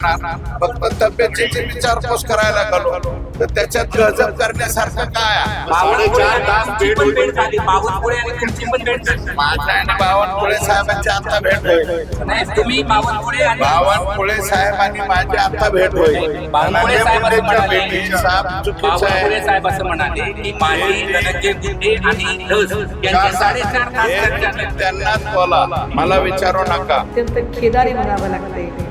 फक्त तब्येतीची विचारपूस करायला गेलो तर त्याच्यात गजब करण्यासारखं काय आहे? 4.5 तास भेट झाली. बावनकुळे आणि तुमची पण भेट झाली. माझ्या आणि बावनकुळे साहेबांची आता भेट होईल. नाही, तुम्ही बावनकुळे आणि बावनकुळे साहेब आणि माझी आता भेट होईल. बावनकुळे साहेब असं म्हणाले, चुकीचं बावनकुळे आहे. साहेब असं म्हणाले की माझी धनंजय मुंडे आणि धस यांची 4.5 तास चर्चा झाली. त्यांनाच बोला, मला विचारू नका. अत्यंत खेदाने म्हणावं लागते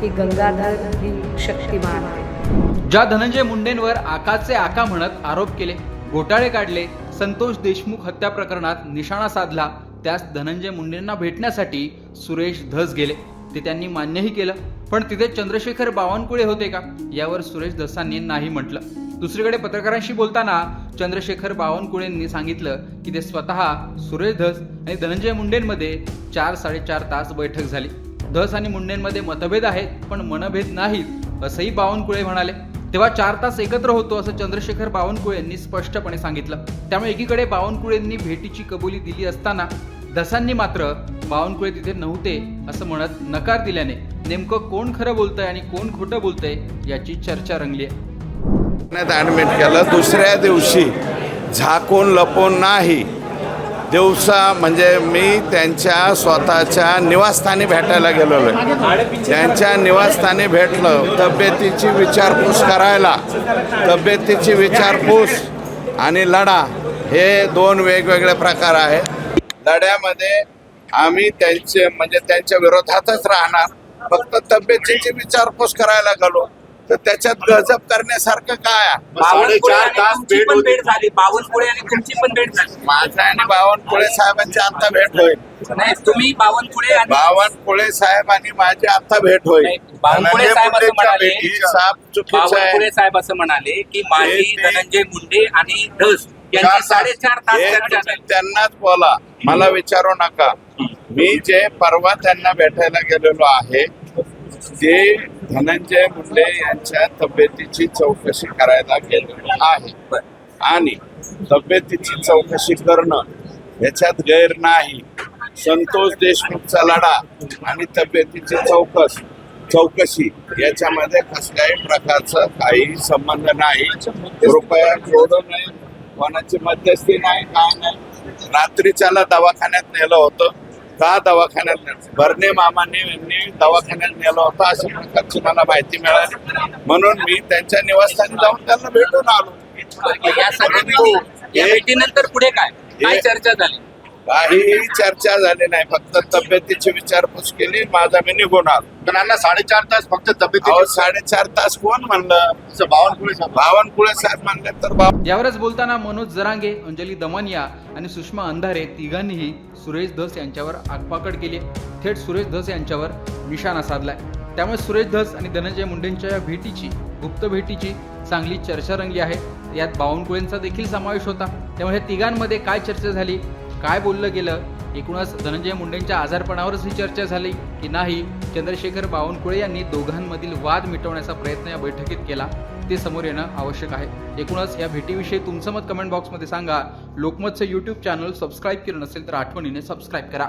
की गंगाधर ही शक्तिमान आहे. ज्या धनंजय मुंडेंवर आकाचे आका म्हणत आरोप केले, घोटाळे काढले, संतोष देशमुख हत्या प्रकरणात निशाणा साधला, त्यास धनंजय मुंडेंना भेटण्यासाठी सुरेश धस गेले. ते त्यांनी मान्यही केलं. पण तिथे चंद्रशेखर बावनकुळे होते का, यावर सुरेश धसांनी नाही म्हटलं. दुसरीकडे पत्रकारांशी बोलताना चंद्रशेखर बावनकुळेंनी सांगितलं की ते स्वतः सुरेश धस आणि धनंजय मुंडेंमध्ये 4-4.5 तास बैठक झाली. धस आणि मुंडेंमध्ये मतभेद आहेत पण मनभेद नाहीत, असंही बावनकुळे म्हणाले. तेव्हा 4 तास एकत्र होतो असं चंद्रशेखर बावनकुळेंनी स्पष्टपणे सांगितलं. त्यामुळे एकीकडे बावनकुळेंनी भेटीची कबुली दिली असताना धसांनी मात्र बावनकुळे तिथे नव्हते असं म्हणत नकार दिल्याने नेमकं कोण खरं बोलतंय आणि कोण खोटं बोलतंय याची चर्चा रंगली आहे. ऍडमिट केलं. दुसऱ्या दिवशी झाकून लपून नाही, दिवसा म्हणजे मी त्यांच्या स्वतःच्या निवासस्थानी भेटायला गेलेलो आहे. त्यांच्या निवासस्थानी भेटलं. तब्येतीची विचारपूस करायला, तब्येतीची विचारपूस आणि लढा हे 2 वेगवेगळे प्रकार आहेत. लढ्यामध्ये आम्ही त्यांच्या विरोधातच राहणार. फक्त तब्येतीची विचारपूस करायला गेलो तर त्याच्यात गजब करण्यासारखं काय आहे? बावनकुळे आणि तुमची पण भेट झाली. बावनकुळे आणि तुमची पण भेट झाली. माझ्या आणि बावनकुळे साहेबांची आता भेट होईल. नाही, तुम्ही बावनकुळे आणि बावनकुळे साहेब आणि माझी आता भेट होईल. बावनकुळे साहेब असं म्हणाले, चुकीचं आहे. बावनकुळे साहेब असं म्हणाले की माझी धनंजय मुंडे आणि धस यांची 4.5 तास चर्चा झाली. त्यांनाच बोला, मला विचारू नका. मी जे परवा त्यांना भेटायला गेलेलो आहे ते धनंजय मुंडे यांच्या तब्येतीची चौकशी करायला गेलेलो आहे. आणि तब्येतीची चौकशी करणं याच्यात गैर नाही. संतोष देशमुखचा लढा आणि तब्येतीची चौकशी याच्यामध्ये कसल्याही प्रकारचं काही संबंध नाही. कृपया जोडू नये. कोणाची मध्यस्थी नाही, काय नाही. रात्रीच्याला दवाखान्यात नेलं होतं. का दवाखान्यात नेलं? भरणे मामांनी यांनी दवाखान्यात नेलं होतं अशा प्रकारची मला माहिती मिळाली. म्हणून मी त्यांच्या निवासस्थानी जाऊन त्यांना भेटून आलो. या सगळ्या भेटीनंतर पुढे काय चर्चा झाली? काहीही चर्चा झाली नाही. फक्त तब्येतीची विचारपूस केली. माझा मी निघून आलो. पण अण्णा 4.5 तास फक्त तब्येती 4.5 तास कोण म्हणलं? बावनकुळे साहेब म्हणले तर यावरच बोलताना मनोज जरांगे, अंजली दमनिया आणि सुषमा अंधारे तिघांनीही सुरेश धस यांच्यावर आगपाकड केली. थेट सुरेश धस यांच्यावर निशाणा साधलाय. त्यामुळे सुरेश धस आणि धनंजय मुंडेंच्या या भेटीची, गुप्त भेटीची चांगली चर्चा रंगली आहे. यात बावनकुळेंचा देखील समावेश होता. त्यामुळे या तिघांमध्ये काय चर्चा झाली, काय बोललं गेलं, एकूणच धनंजय मुंडेंच्या आजारपणावरच ही चर्चा झाली की नाही, चंद्रशेखर बावनकुळे यांनी दोघांमधील वाद मिटवण्याचा प्रयत्न या बैठकीत केला, ते समोर येणं आवश्यक आहे. एकूणच या भेटीविषयी तुमचं मत कमेंट बॉक्समध्ये सांगा. लोकमतचं यूट्यूब चॅनल सबस्क्राईब केलं नसेल तर आठवणीने सबस्क्राईब करा.